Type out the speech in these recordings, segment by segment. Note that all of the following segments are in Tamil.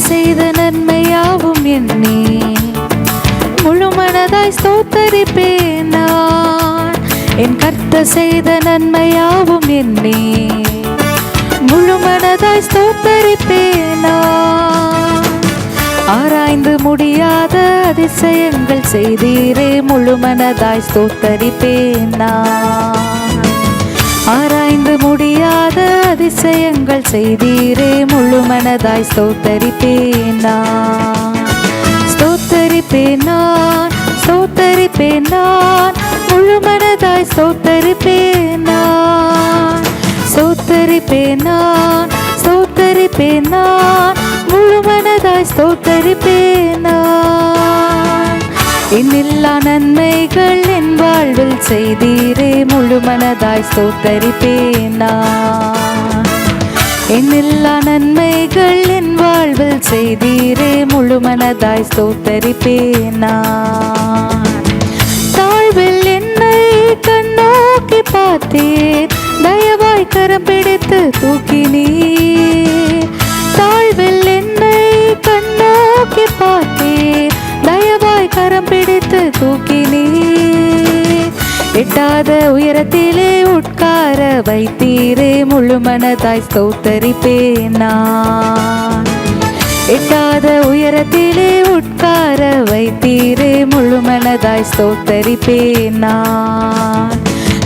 செய்த நன்மையாவும் எண்ணி முழுமனதாய் ஸ்தோத்தரிப்பேன் நான். என் கர்த்தர் செய்த நன்மையாவும் எண்ணி முழுமனதாய் ஸ்தோத்தரிப்பேன் நான். ஆராய்ந்து முடியாத அதிசயங்கள் செய்தீரே, முழுமனதாய் ஸ்தோத்தரிப்பேன் நான். ஆராய்ந்து முடியாத அதிசயங்கள் செய்தீரே, முழுமனதாய் ஸ்தோத்தரிப்பேன் நான். ஸ்தோத்தரிப்பேன் நான், ஸ்தோத்தரிப்பேன் நான், முழுமனதாய் ஸ்தோத்தரிப்பேன் நான். ஸ்தோத்தரிப்பேன் நான், ஸ்தோத்தரிப்பேன் நான், முழுமனதாய் ஸ்தோத்தரிப்பேன் நான். என்னில்லா நன்மைகள் என் வாழ்வில் செய்தீரே, முழுமனதாய் ஸ்தோத்தரிப்பேன் நான். என்னில்லா நன்மைகள் என் வாழ்வில் செய்தீரே, முழுமனதாய் ஸ்தோத்தரிப்பேன் நான். தாழ்வில் என்னை கண்ணோக்கி பார்த்தீர், தயவாய் கரம் பிடித்து தூக்கினீர். தாழ்வில் என்னை கண்ணோக்கி பார்த்தீர், தயவாய் கரம் பிடித்து தூக்கினீர். எட்டாத உயரத்திலே உட்கார வைத்தீரே, முழுமனதாய் ஸ்தோத்தரிப்பேன் நான். எட்டாத உயரத்திலே உட்கார வைத்தீரே, முழுமனதாய் ஸ்தோத்தரிப்பேன் நான்.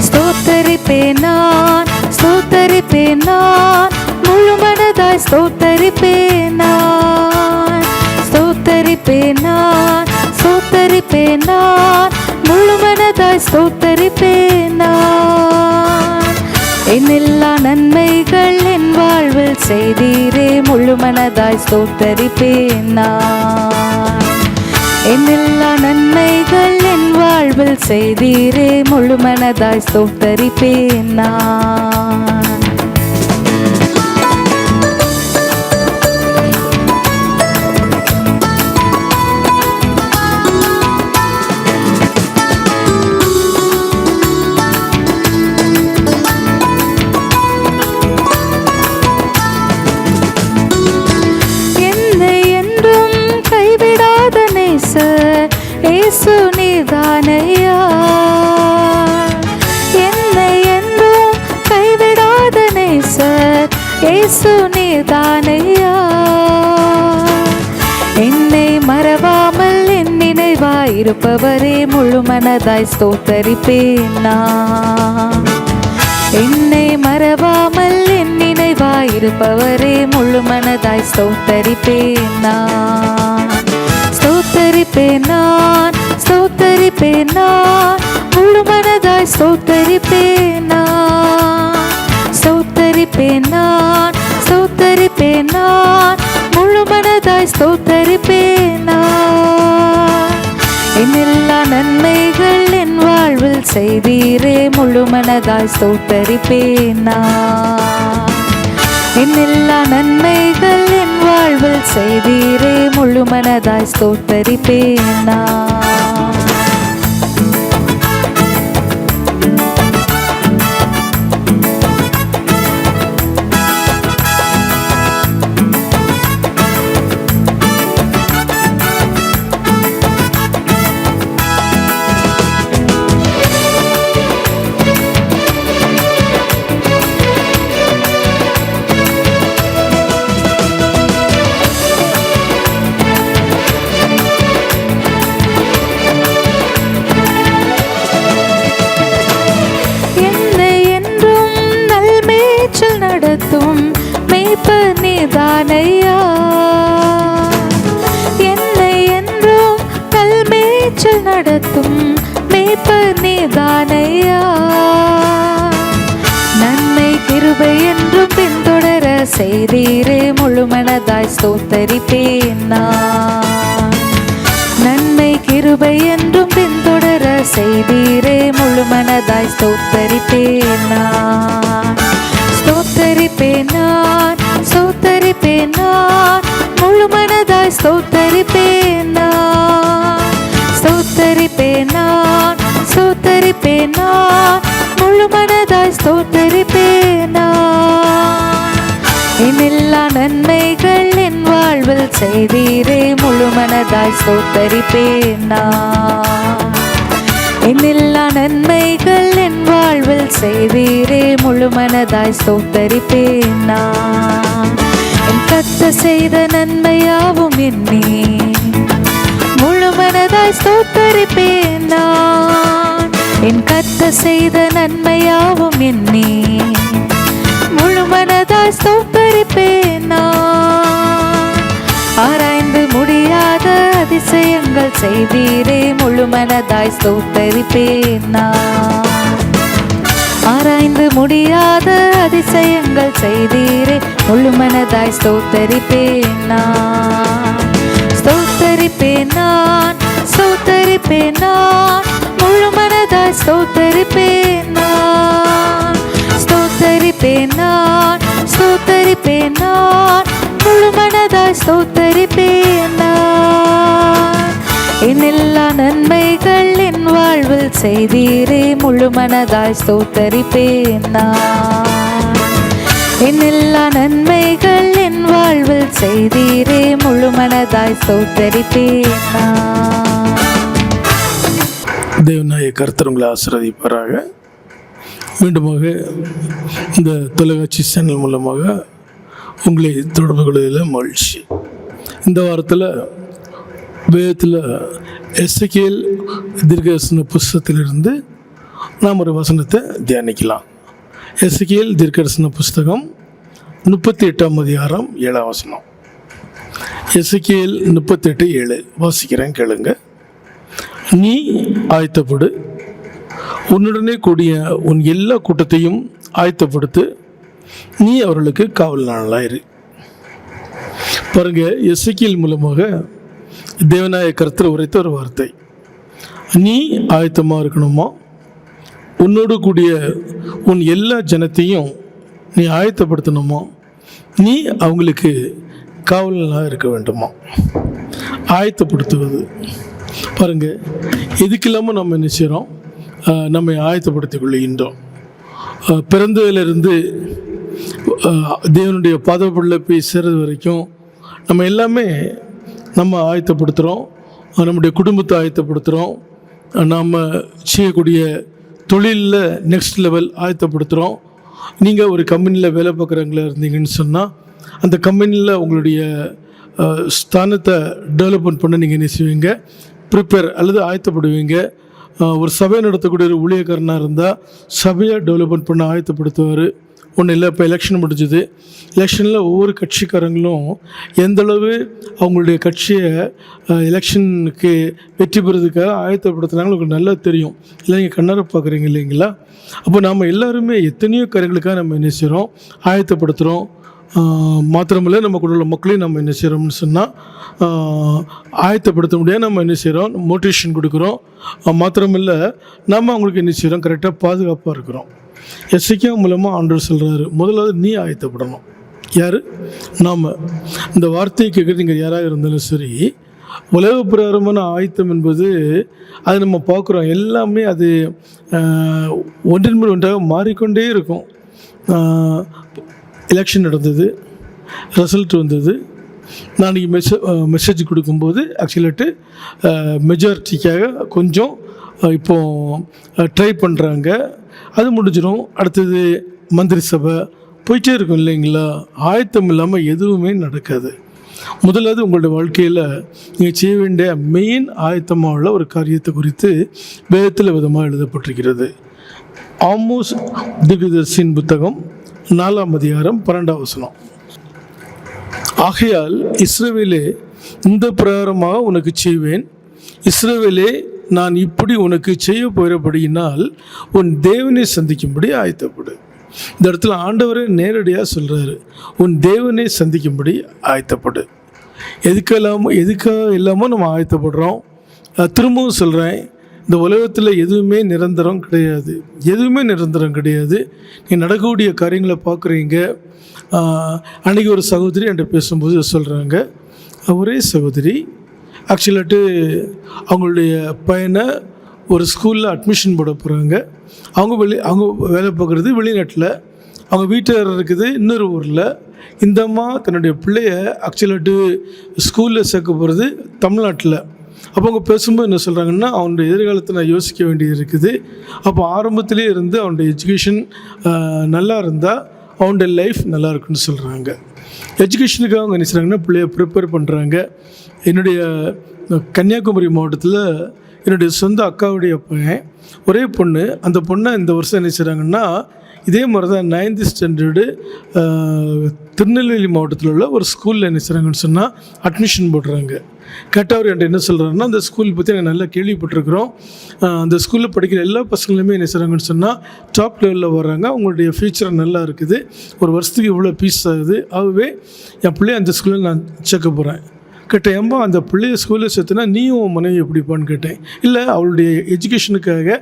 ஸ்தோத்தரிப்பேன் நான், ஸ்தோத்தரிப்பேன் நான், முழுமனதாய் ஸ்தோத்தரிப்பேன் நான். ஸ்தோத்தரிப்பேன் நான், ஸ்தோத்தரிப்பேன் நான், முழுமனதாய் ஸ்தோத்தரிப்பேன் நான். என்னில்லா நன்மைகள் என் வாழ்வில் செய்தீரே, முழுமனதாய் ஸ்தோத்தரிப்பேன் நான். என்னில்லா நன்மைகள் என் வாழ்வில் செய்தீரே, முழுமனதாய் ஸ்தோத்தரிப்பேன் நான். இயேசு நீதானையா, என்னை என்றும் கைவிடாத நேசர் இயேசு நீதானையா. என்னை மறவாமல் என் நினைவாயிருப்பவரே, முழுமனதாய் ஸ்தோத்தரிப்பேன் நான். என்னை மறவாமல் என் நினைவாயிருப்பவரே, முழுமனதாய் ஸ்தோத்தரிப்பேன் நான். ஸ்தோத்தரிப்பேன் நான், ஸ்தோத்தரிப்பேன் நான், முழுமனதாய் ஸ்தோத்தரிப்பேன் நான். ஸ்தோத்தரிப்பேன் நான், ஸ்தோத்தரிப்பேன் நான், முழுமனதாய் ஸ்தோத்தரிப்பேன் நான். என்னில்லா நன்மைகள் என் வாழ்வில் செய்தீரே, முழுமனதாய் ஸ்தோத்தரிப்பேன் நான். என்னில்லா நன்மைகள் என் வாழ்வில் செய்தீரே, முழுமனதாய் ஸ்தோத்தரிப்பேன் நான். நடத்தும் மேய்ப்பர் நீதானையா, என்னை என்றும் கல்மேய்ச்சல் நடத்தும் மேய்ப்பர் நீதானையா. நன்மை கிருபை என்றும் பின்தொடர செய்தீரே, முழுமனதாய் ஸ்தோத்தரிப்பேன் நான். நன்மை கிருபை என்றும் பின்தொடர செய்தீரே, முழுமனதாய் ஸ்தோத்தரிப்பேன் நான். ஸ்தோத்தரிப்பேன் நான், ஸ்தோத்தரிப்பேன் ஸ்தோத்தரிப்பேன் நான், ஸ்தோத்தரிப்பேன் நான், ஸ்தோத்தரிப்பேன் நான், முழு மனதாய் ஸ்தோத்தரிப்பேன் நான். என்னெல்லா நன்மைகள் என் வாழ்வில் செய்தீரே, முழு மனதாய் ஸ்தோத்தரிப்பேன் நான். என்னெல்லா நன்மைகள் என் வாழ்வில் செய்தீரே, முழு மனதாய் ஸ்தோத்தரிப்பேன் நான். என் கர்த்தர் செய்த நன்மையாவும் எண்ணி முழு மனதாய் ஸ்தோத்தரிப்பேன் நான். என் கர்த்தர் செய்த நன்மையாவும் எண்ணி முழு மனதாய் ஸ்தோத்தரிப்பேன் நான். ஆராய்ந்து முடியாத அதிசயங்கள் செய்தீரே, முழு மனதாய் ஸ்தோத்தரிப்பேன் நான். ஆராய்ந்து முடியாத அதிசயங்கள் செய்தீரே, முழு மனதாய் ஸ்தோத்தரிப்பேன் நான். ஸ்தோத்தரிப்பேன் நான், ஸ்தோத்தரிப்பேன் நான், முழு மனதாய் ஸ்தோத்தரிப்பேன் நான். ஸ்தோத்தரிப்பேன் நான், ஸ்தோத்தரிப்பேன் நான், முழு மனதாய் ஸ்தோத்தரிப்பேன் நான். என்னெல்லா நன்மைகள் என் வாழ்வில் செய்தீரே, முழு மனதாய் ஸ்தோத்தரிப்பேன் நான். என்னெல்லா நன்மைகள் என் வாழ்வில் செய்தீரே, முழு மனதாய் ஸ்தோத்தரிப்பேன் நான். தேவனாய கர்த்தர் உங்களை ஆசீர்வதிப்பாராக. மீண்டுமாக இந்த தொலைக்காட்சி சேனல் மூலமாக உங்களை தொடர்பு கொள்வதில் மகிழ்ச்சி. இந்த வாரத்தில் வேதத்தில் எசேக்கியேல் தீர்க்கதரிசன புஸ்தகத்திலிருந்து நாம் ஒரு வசனத்தை தியானிக்கலாம். எசேக்கியேல் தீர்க்கதரிசன புஸ்தகம் 38ஆம் அதிகாரம் 7ஆம் வசனம். எசேக்கியேல் 38:7 வாசிக்கிறேன், கேளுங்க. நீ ஆயத்தப்படு, உன்னுடனே கூடிய உன் எல்லா கூட்டத்தையும் ஆயத்தப்படுத்து, நீ அவர்களுக்கு காவல் நாளாயிரு. பாருங்க, எசேக்கியேல் மூலமாக தேவனாய கர்த்தர் உரைத்த ஒரு வார்த்தை. நீ ஆயத்தமாக இருக்கணுமா, உன்னோடு கூடிய உன் எல்லா ஜனத்தையும் நீ ஆயத்தப்படுத்தணுமா, நீ அவங்களுக்கு காவலனாக இருக்க வேண்டுமா. ஆயத்தப்படுத்துவது பாருங்க, எதுக்கு இல்லாமல் நம்ம என்ன செய்கிறோம், நம்மை ஆயத்தப்படுத்திக் கொள்கின்றோம். பிறந்ததிலிருந்து தேவனுடைய பாதப்படியில் போய் சேர்றது வரைக்கும் நம்ம எல்லாமே நம்ம ஆயத்தப்படுத்துகிறோம். நம்முடைய குடும்பத்தை ஆயத்தப்படுத்துகிறோம். நாம் செய்யக்கூடிய தொழிலில் நெக்ஸ்ட் லெவல் ஆயத்தப்படுத்துகிறோம். நீங்கள் ஒரு கம்பெனியில் வேலை பார்க்குறவங்களா இருந்தீங்கன்னு சொன்னால், அந்த கம்பெனியில் உங்களுடைய ஸ்தானத்தை டெவலப்மெண்ட் பண்ண நீங்கள் என்ன செய்வீங்க, ப்ரிப்பேர் அல்லது ஆயத்தப்படுவீங்க. ஒரு சபையை நடத்தக்கூடிய ஒரு ஊழியக்காரனாக இருந்தால் சபையை டெவலப்மெண்ட் பண்ண ஆயத்தப்படுத்துவார். ஒன்றும் இல்லை, இப்போ எலெக்ஷன் முடிஞ்சுது. எலெக்ஷனில் ஒவ்வொரு கட்சிக்காரங்களும் எந்தளவு அவங்களுடைய கட்சியை எலெக்ஷனுக்கு வெற்றி பெறதுக்காக ஆயத்தப்படுத்துனாங்க உங்களுக்கு நல்லா தெரியும். இல்லை, நீங்கள் கண்ணார பார்க்குறீங்க இல்லைங்களா? அப்போ நாம் எல்லாருமே எத்தனையோ காரியங்களுக்காக நம்ம என்ன செய்கிறோம், ஆயத்தப்படுத்துகிறோம். மாத்திரமில்லை, நமக்குள்ள உள்ள மக்களையும் நம்ம என்ன செய்கிறோம்னு சொன்னால் ஆயத்தப்படுத்த முடியாது. நம்ம என்ன செய்கிறோம், மோட்டிவேஷன் கொடுக்குறோம். மாத்திரமில்லை, நம்ம அவங்களுக்கு என்ன செய்கிறோம், கரெக்டாக பாதுகாப்பாக இருக்கிறோம். எசேக்கியா மூலமாக ஆண்டவர் சொல்கிறாரு, முதலாவது நீ ஆயத்தப்படணும். யார்? நாம். இந்த வார்த்தையை கேட்குறது நீங்கள் யாராக இருந்தாலும் சரி, உலக பிரகாரமான ஆயத்தம் என்பது அது நம்ம பார்க்குறோம். எல்லாமே அது ஒன்றின் மேல் ஒன்றாக மாறிக்கொண்டே இருக்கும். எலெக்ஷன் நடந்தது, ரிசல்ட் வந்தது. நான் இன்றைக்கி மெசேஜ் கொடுக்கும்போது ஆக்சுவலாட்டு மெஜாரிட்டிக்காக கொஞ்சம் இப்போது ட்ரை பண்ணுறாங்க. அது முடிஞ்சிடும். அடுத்தது மந்திரி சபை போயிட்டே இருக்கும் இல்லைங்களா? ஆயத்தம் இல்லாமல் எதுவுமே நடக்காது. முதலாவது உங்களுடைய வாழ்க்கையில் நீங்கள் செய்ய வேண்டிய மெயின் ஆயத்தமாக உள்ள ஒரு காரியத்தை குறித்து வேதத்தில் விதமாக எழுதப்பட்டிருக்கிறது. ஆமோஸ் தீர்க்கதரிசியின் புத்தகம் 4ஆம் அதிகாரம் 12ஆம் வசனம். ஆகையால் இஸ்ரவேலே, இந்த பிரகாரமாக உனக்கு செய்வேன். இஸ்ரவேலே, நான் இப்படி உனக்கு செய்ய போகிறபடியினால் உன் தேவனை சந்திக்கும்படி ஆயத்தப்படு. இந்த இடத்துல ஆண்டவரே நேரடியாக சொல்கிறாரு, உன் தேவனை சந்திக்கும்படி ஆயத்தப்படு. எதுக்காக இல்லாமல் நம்ம ஆயத்தப்படுறோம். திரும்பவும் சொல்கிறேன், இந்த உலகத்தில் எதுவுமே நிரந்தரம் கிடையாது. எதுவுமே நிரந்தரம் கிடையாது. நீ நடக்கக்கூடிய காரியங்களை பார்க்குறீங்க. அன்றைக்கி ஒரு சகோதரி என்கிட்ட பேசும்போது சொல்கிறாங்க, ஒரே சகோதரி. ஆக்சுவலாட்டு அவங்களுடைய பையனை ஒரு ஸ்கூலில் அட்மிஷன் போட போகிறாங்க. அவங்க வேலை பார்க்குறது வெளிநாட்டில், அவங்க வீட்டார் இருக்குது இன்னொரு ஊரில். இந்த அம்மா தன்னுடைய பிள்ளைய ஆக்சுவலாட்டு ஸ்கூலில் சேர்க்க போகிறது தமிழ்நாட்டில். அப்போ அவங்க பேசும்போது என்ன சொல்கிறாங்கன்னா, அவனுடைய எதிர்காலத்தை நான் யோசிக்க வேண்டியது இருக்குது. அப்போ ஆரம்பத்திலே இருந்து அவனுடைய எஜுகேஷன் நல்லா இருந்தால் அவனுடைய லைஃப் நல்லா இருக்குன்னு சொல்கிறாங்க. எஜுகேஷனுக்காக அவங்க என்ன செய்கிறாங்கன்னா பிள்ளைய ப்ரிப்பேர் பண்ணுறாங்க. என்னுடைய கன்னியாகுமரி மாவட்டத்தில் என்னுடைய சொந்த அக்காவுடைய பையன், ஒரே பொண்ணு. அந்த பொண்ணை இந்த வருஷம் என்ன செய்கிறாங்கன்னா இதே மாதிரி தான் 9th ஸ்டாண்டர்டு திருநெல்வேலி மாவட்டத்தில் உள்ள ஒரு ஸ்கூலில் என்ன செய்கிறாங்கன்னு சொன்னால் அட்மிஷன் போடுறாங்க. கேட்டவர் என்கிட்ட என்ன சொல்கிறாருன்னா, அந்த ஸ்கூல் பற்றி நாங்கள் நல்லா கேள்விப்பட்டிருக்கிறோம். அந்த ஸ்கூலில் படிக்கிற எல்லா பசங்களுமே என்ன செய்கிறாங்கன்னு சொன்னால் டாப் லெவலில் வர்றாங்க. அவங்களுடைய ஃபியூச்சர் நல்லா இருக்குது. ஒரு வருஷத்துக்கு இவ்வளோ ஃபீஸ் ஆகுது. ஆகவே என் பிள்ளைய அந்த ஸ்கூலில் நான் சேர்க்க போகிறேன். கேட்டேன், ஏம்பா அந்த பிள்ளைய ஸ்கூலில் சேர்த்துனா நீயும் உன் மனைவி எப்படிப்பான்னு கேட்டேன். இல்லை, அவளுடைய எஜுகேஷனுக்காக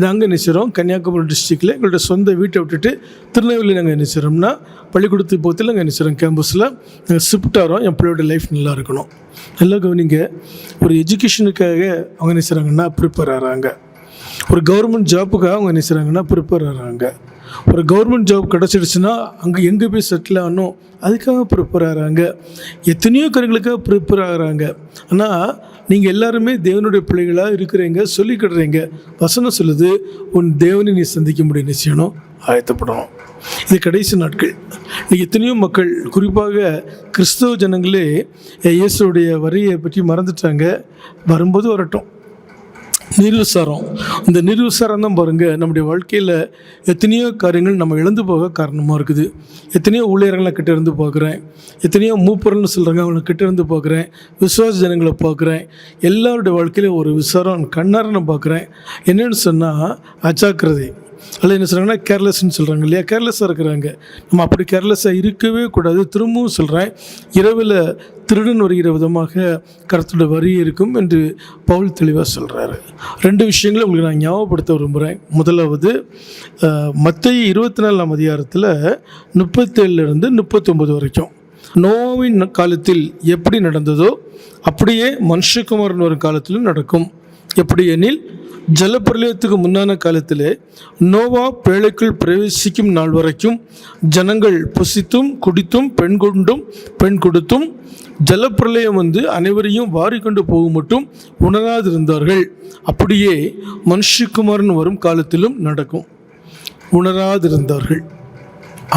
நாங்கள் என்ன செய்கிறோம், கன்னியாகுமரி டிஸ்ட்ரிக்டில் எங்களோட சொந்த வீட்டை விட்டுட்டு திருநெல்வேலி நாங்கள் என்ன செய்கிறோம்னா பள்ளிக்கூடத்துக்கு போகத்தில் நாங்கள் என்ன செய்கிறோம், கேம்பஸில் நாங்கள் ஷிஃப்ட் ஆகிறோம். என் பிள்ளையோட லைஃப் நல்லா இருக்கணும். நல்லா கவனிங்க, ஒரு எஜுகேஷனுக்காக அவங்க என்ன செய்கிறாங்கன்னா ப்ரிப்பேர் ஆகிறாங்க. ஒரு கவர்மெண்ட் ஜாப்புக்காக அவங்க என்ன செய்கிறாங்கன்னா ப்ரிப்பேர் ஆகிறாங்க. ஒரு கவர்மெண்ட் ஜாப் கிடச்சிடுச்சுன்னா அங்கே எங்கே போய் செட்டில் ஆகணும் அதுக்காக ப்ரிப்பேர் ஆகிறாங்க. எத்தனையோ காரியங்களுக்காக ப்ரிப்பேர் ஆகிறாங்க. ஆனால் நீங்கள் எல்லாருமே தேவனுடைய பிள்ளைகளாக இருக்கிறீங்க, சொல்லிக்கிடுறீங்க. வசனம் சொல்லுது, உன் தேவனை நீ சந்திக்க முடியும், என்ன செய்யணும், ஆயத்தப்படணும். இது கடைசி நாட்கள். இன்றைக்கி எத்தனையோ மக்கள், குறிப்பாக கிறிஸ்தவ ஜனங்களே இயேசுடைய வரியை பற்றி மறந்துட்டாங்க. வரும்போது வரட்டும். நிர்விசாரம், இந்த நிர்விசாரம் தான் பாருங்கள் நம்முடைய வாழ்க்கையில் எத்தனையோ காரியங்கள் நம்ம இழந்து போக காரணமாக இருக்குது. எத்தனையோ ஊழியர்களை கிட்ட இருந்து பார்க்குறேன், எத்தனையோ மூப்பர்னு சொல்கிறாங்க அவங்களை கிட்ட இருந்து பார்க்குறேன், விசுவாச ஜனங்களை பார்க்குறேன். எல்லாருடைய வாழ்க்கையில ஒரு விசாரம் கண்ணார நான் பார்க்குறேன். என்னென்னு சொன்னால் அஜாக்கிரதை, அல்ல என்ன சொல்கிறாங்கன்னா கேர்லெஸ்ன்னு சொல்கிறாங்க இல்லையா, கேர்லெஸ்ஸாக இருக்கிறாங்க. நம்ம அப்படி கேர்லெஸ்ஸாக இருக்கவே கூடாது. திரும்பவும் சொல்கிறேன், இரவில் திருடன் வருகிற விதமாக கர்த்தருடைய வரி இருக்கும் என்று பவுல் தெளிவாக சொல்கிறாரு. 2 விஷயங்களை உங்களுக்கு நான் ஞாபகப்படுத்த விரும்புகிறேன். முதலாவது, மத்தேயு 24ஆம் அதிகாரத்தில் 37 to 39 வரைக்கும் நோவின் காலத்தில் எப்படி நடந்ததோ அப்படியே மனுஷகுமாரன் வரும் காலத்திலும் நடக்கும். எப்படி எனில், ஜலப்பிரளயத்துக்கு முன்னான காலத்திலே நோவா பேழைக்குள் பிரவேசிக்கும் நாள் வரைக்கும் ஜனங்கள் புசித்தும் குடித்தும் பெண் கொண்டும் பெண் கொடுத்தும் ஜலப்பிரளயம் அனைவரையும் வாரிக்கொண்டு போகும் மட்டும் உணராதிருந்தார்கள். அப்படியே மனுஷகுமாரன் வரும் காலத்திலும் நடக்கும். உணராதிருந்தார்கள்.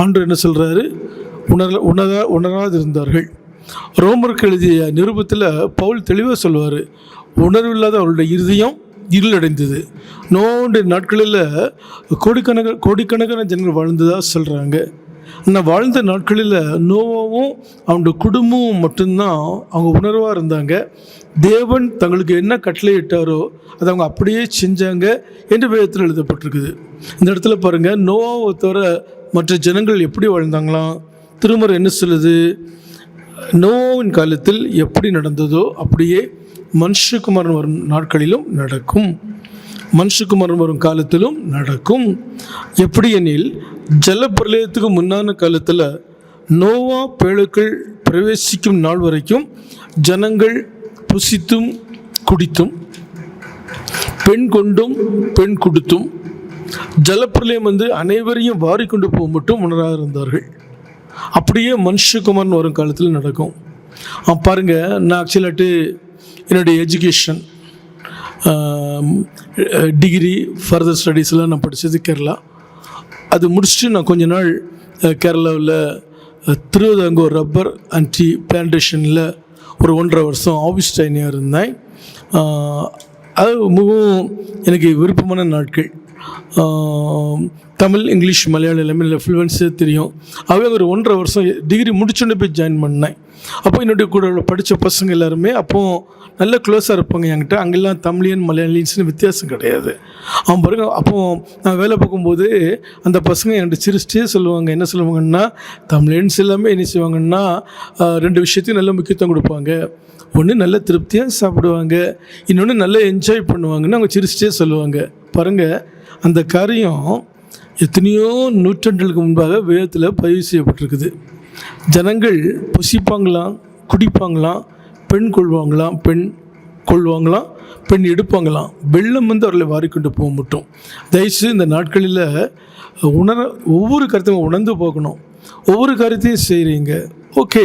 ஆண்டவர் என்ன சொல்கிறாரு? உணராதிருந்தார்கள். ரோமருக்கு எழுதிய நிருபத்தில் பவுல் தெளிவாக சொல்வார், உணர்வில்லாத அவருடைய இருதயம் இருளடைந்தது. நோவுடைய நாட்களில் கோடிக்கணக்கான ஜனங்கள் வாழ்ந்ததாக சொல்கிறாங்க. ஆனால் வாழ்ந்த நாட்களில் நோவாவும் அவனுடைய குடும்பமும் மட்டும்தான் அவங்க உணர்வாக இருந்தாங்க. தேவன் தங்களுக்கு என்ன கட்டளை இட்டாரோ அதை அவங்க அப்படியே செஞ்சாங்க என்று வேதத்தில் எழுதப்பட்டிருக்குது. இந்த இடத்துல பாருங்கள், நோவாவை தவிர மற்ற ஜனங்கள் எப்படி வாழ்ந்தாங்களாம்? திருமறை என்ன சொல்லுது? நோவின் காலத்தில் எப்படி நடந்ததோ அப்படியே மனுஷகுமாரன் வரும் நாட்களிலும் நடக்கும். மனுஷகுமாரன் வரும் காலத்திலும் நடக்கும். எப்படி எனில், ஜலப்பிரளயத்துக்கு முன்னான காலத்தில் நோவா பேழைக்குள் பிரவேசிக்கும் நாள் வரைக்கும் ஜனங்கள் புசித்தும் குடித்தும் பெண் கொண்டும் பெண் கொடுத்தும் ஜலப்பிரளயம் அனைவரையும் வாரிக்கொண்டு போக மட்டும் உணராக இருந்தார்கள். அப்படியே மனுஷகுமாரன் வரும் காலத்தில் நடக்கும். பாருங்கள், நான் ஆக்சுவலாட்டு என்னுடைய எஜுகேஷன் டிகிரி ஃபர்தர் ஸ்டடீஸ்லாம் நான் படித்தது கேரளா. அது முடிச்சுட்டு நான் கொஞ்ச நாள் கேரளாவில் திருவிதாங்கூர் ரப்பர் அண்ட் டீ பிளான்டேஷனில் ஒரு 1.5 வருஷம் ஆஃபீஸ் ட்ரைனியாக இருந்தேன். அது மிகவும் எனக்கு விருப்பமான நாட்கள். தமிழ், இங்கிலீஷ், மலையாளம் எல்லாமே நல்ல ஃப்ளூவன்ஸே தெரியும். அவே ஒரு 1.5 வருஷம் டிகிரி முடிச்சோன்னே போய் ஜாயின் பண்ணேன். அப்போ என்னுடைய கூட படித்த பசங்க எல்லாருமே அப்போது நல்ல க்ளோஸாக இருப்பாங்க என்கிட்ட. அங்கெல்லாம் தமிழியன் மலையாளின்ஸ்னு வித்தியாசம் கிடையாது. அவன் பாருங்க, அப்போது நான் வேலை பார்க்கும்போது அந்த பசங்க என்கிட்ட சிரிச்சிட்டே சொல்லுவாங்க. என்ன சொல்லுவாங்கன்னா, தமிழியன்ஸ் எல்லாமே என்ன செய்வாங்கன்னா 2 விஷயத்தையும் நல்ல முக்கியத்துவம் கொடுப்பாங்க. ஒன்று நல்ல திருப்தியாக சாப்பிடுவாங்க, இன்னொன்று நல்லா என்ஜாய் பண்ணுவாங்கன்னு அவங்க சிரிச்சிட்டே சொல்லுவாங்க. பாருங்கள், அந்த காரியம் எத்தனையோ நூற்றாண்டுகளுக்கு முன்பாக வேதத்தில் பதிவு செய்யப்பட்டிருக்குது. ஜனங்கள் புசிப்பாங்களாம், குடிப்பாங்களாம், பெண் கொள்வாங்களாம், பெண் எடுப்பாங்களாம். வெள்ளம் வந்து அவர்களை வாரிக்கொண்டு போக மட்டும். தயவுசெய்து இந்த நாட்களில் ஒவ்வொரு கருத்தையும் உணர்ந்து போகணும். ஒவ்வொரு காரியத்தையும் செய்கிறீங்க, ஓகே,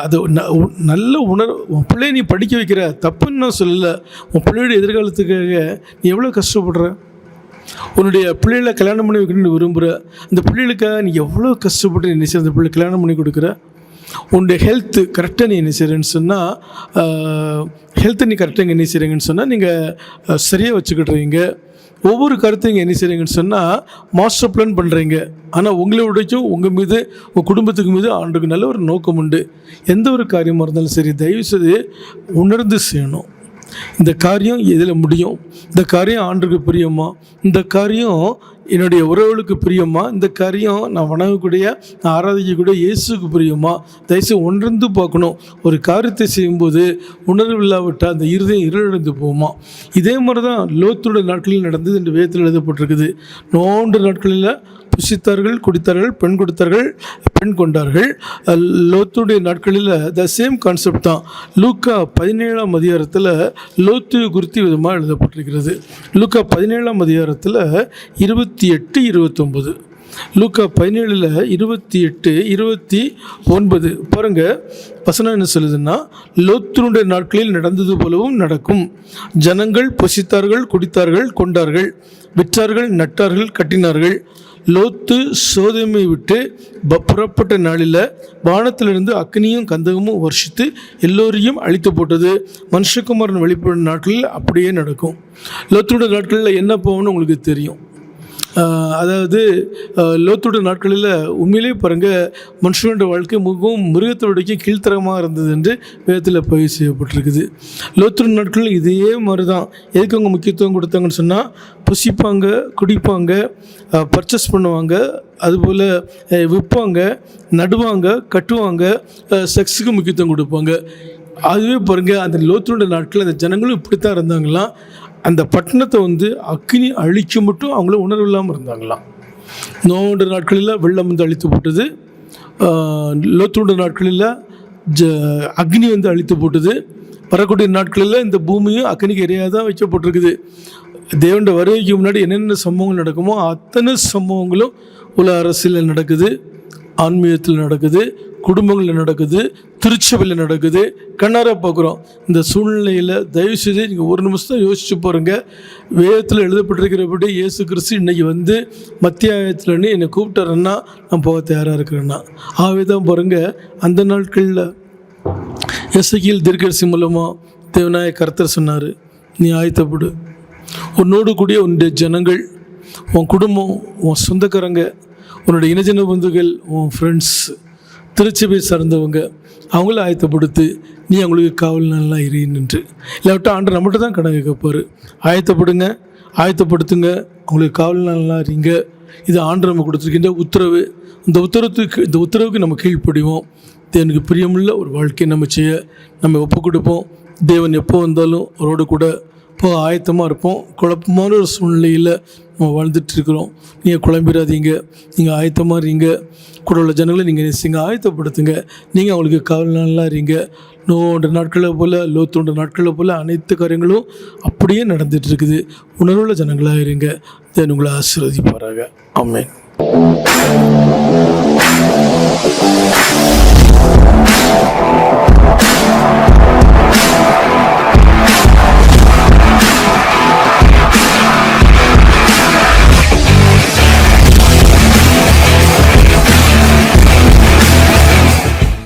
அது நல்ல உன் பிள்ளைய நீ படிக்க வைக்கிற, தப்புன்னு நான் சொல்லலை. உன் பிள்ளையோட எதிர்காலத்துக்காக நீ எவ்வளோ கஷ்டப்படுற, உன்னுடைய பிள்ளைகளை கல்யாணம் பண்ணி வைக்கணும்னு விரும்புகிற, அந்த பிள்ளைகளுக்காக நீ எவ்வளோ கஷ்டப்பட்டு நீ அந்த பிள்ளை கல்யாணம் பண்ணி கொடுக்குற. உன்னுடைய ஹெல்த்து கரெக்டாக நீ என்ன செய்கிறேன்னு சொன்னால், ஹெல்த்தை நீ கரெக்டாக என்ன செய்கிறீங்கன்னு சொன்னால் நீங்கள் சரியாக வச்சுக்கிட்டுறீங்க. ஒவ்வொரு கருத்தையும் என்ன செய்கிறீங்கன்னு சொன்னால் மாஸ்டர் பிளான் பண்ணுறீங்க. ஆனால் உங்களோடையும் உங்கள் மீது, உங்கள் குடும்பத்துக்கு மீது ஆண்டுக்கு நல்ல ஒரு நோக்கம் உண்டு. எந்த ஒரு காரியமாக இருந்தாலும் சரி, தயவுசெய்து உணர்ந்து செய்யணும். இந்த காரியம் எதில் முடியும், இந்த காரியம் ஆண்டுக்கு பிரியமா, இந்த காரியம் என்னுடைய உறவுகளுக்கு பிரியமா, இந்த காரியம் நான் வணங்கக்கூடிய, நான் ஆராதிக்கக்கூடிய இயேசுக்கு பிரியமா, தயவுசெய்து உணர்ந்து பார்க்கணும். ஒரு காரியத்தை செய்யும்போது உணர்வு இல்லாவிட்டால் அந்த இருதயம் இருளடைந்து போகுமா. இதே மாதிரி தான் லோத்துடைய நாட்களில் நடந்தது என்று வேதத்தில் எழுதப்பட்டிருக்குது. 3 நாட்களில் புசித்தார்கள், குடித்தார்கள், பெண் கொடுத்தார்கள், பெண் கொண்டார்கள். லோத்துடைய நாட்களில் த சேம் கான்செப்ட் தான். லூக்கா 17ஆம் அதிகாரத்தில் லோத்து குறித்து விதமாக எழுதப்பட்டிருக்கிறது. லூக்கா 17ஆம் அதிகாரத்தில் 28, 29. லூக்கா 17ல் 28, 29 பாருங்கள். வசனம் என்ன சொல்லுதுன்னா, லோத்தினுடைய நாட்களில் நடந்தது போலவும் நடக்கும். ஜனங்கள் புசித்தார்கள், குடித்தார்கள், கொண்டார்கள், விற்றார்கள், நட்டார்கள், கட்டினார்கள். லோத்து சோதோமை விட்டு புறப்பட்ட நாளில் வானத்திலிருந்து அக்னியும் கந்தகமும் வருஷித்து எல்லோரையும் அழித்து போட்டது. மனுஷகுமாரன் வெளிப்படும் நாட்களில் அப்படியே நடக்கும். லோத்துடைய நாட்களில் என்ன போகும்னு உங்களுக்கு தெரியும். அதாவது லோத்துடைய நாட்களில் உண்மையிலே பாருங்கள், மனுஷனோட வாழ்க்கை மிகவும் மிருகத்தோடைக்கு கீழ்த்தரமாக இருந்தது என்று வேதத்தில் பதிவு செய்யப்பட்டிருக்குது. லோத்துடைய நாட்களில் இதே மாதிரி தான். எதுக்கு அவங்க முக்கியத்துவம் கொடுத்தாங்கன்னு சொன்னால், புசிப்பாங்க, குடிப்பாங்க, பர்ச்சேஸ் பண்ணுவாங்க, அதுபோல் விற்பாங்க, நடுவாங்க, கட்டுவாங்க, செக்ஸுக்கு முக்கியத்துவம் கொடுப்பாங்க. அதுவே பாருங்கள், அந்த லோத்துடைய நாட்களில் அந்த ஜனங்களும் இப்படித்தான் இருந்தாங்களாம். அந்த பட்டணத்தை வந்து அக்னி அழிச்சு மட்டும் அவங்கள உணர்வு இல்லாமல் இருந்தாங்களாம். 3 நாட்களில் வெள்ளம் வந்து அழித்து போட்டது. லோத்துடைய நாட்களில் அக்னி வந்து அழித்து போட்டது. வரக்கூடிய நாட்களில் இந்த பூமியும் அக்னிக்கு இரையாக தான் வைக்கப்பட்டிருக்குது. தேவனுடைய வருகைக்கு முன்னாடி என்னென்ன சம்பவங்கள் நடக்குமோ அத்தனை சம்பவங்களும் உலக அரசியலில் நடக்குது, ஆன்மீகத்தில் நடக்குது, குடும்பங்களில் நடக்குது, திருச்சபையில் நடக்குது. கண்ணாராக பார்க்குறோம். இந்த சூழ்நிலையில் தயவுசெய்து நீங்கள் ஒரு நிமிஷம் யோசிச்சு பாருங்கள். வேதத்தில் எழுதப்பட்டிருக்கிறபடி இயேசு கிறிஸ்து இன்றைக்கி வந்து மத்தியாயத்தில் என்னை கூப்பிட்டாருன்னா நான் போக தயாராக இருக்கிறேன்னா. ஆகவே தான் பாருங்கள், அந்த நாட்களில் எசேக்கியேல் தீர்க்கதரிசி மூலமாக தேவனாய கர்த்தர் சொன்னார், நீ ஆயத்தப்படு. உன்னோடு கூடிய உன்னுடைய ஜனங்கள், உன் குடும்பம், உன் சொந்தக்காரங்க, உன்னுடைய இனஜன பந்துகள், உன் ஃப்ரெண்ட்ஸ், திருச்சபை சார்ந்தவங்க, அவங்கள ஆயத்தப்படுத்து. நீ அவங்களுக்கு காவல் நல்லா நின்று. இல்லாவிட்டால் ஆண்டவர் நம்மகிட்ட தான் கடன் கேட்பார். ஆயத்தப்படுங்க, ஆயத்தப்படுத்துங்க, அவங்களுக்கு காவல் நல்லா இருங்க. இது ஆண்டவர் நம்ம கொடுத்துருக்கின்ற உத்தரவு. இந்த உத்தரவுக்கு நம்ம கீழ்ப்படிவோம். தேவனுக்கு பிரியமுள்ள ஒரு வாழ்க்கையை நம்ம செய்ய நம்ம ஒப்பு கொடுப்போம். தேவன் எப்போ வந்தாலும் அவரோடு கூட இப்போ ஆயத்தமாக இருப்போம். குழப்பமான ஒரு சூழ்நிலையில் நம்ம வாழ்ந்துட்டுருக்குறோம். நீங்கள் குழம்பிடாதீங்க, நீங்கள் ஆயத்தமாக இருங்க. கூட உள்ள ஜனங்களை நீங்கள் ஆயத்தப்படுத்துங்க. நீங்கள் அவங்களுக்கு காவல் நல்லா இருங்க. 100 நாட்களை போல், 100 நாட்களை போல் அனைத்து காரியங்களும் அப்படியே நடந்துகிட்ருக்குது. உணர்வுள்ள ஜனங்களாக இருங்க. தேவன் உங்களை ஆசீர்வதிப்பாராக. ஆமென்.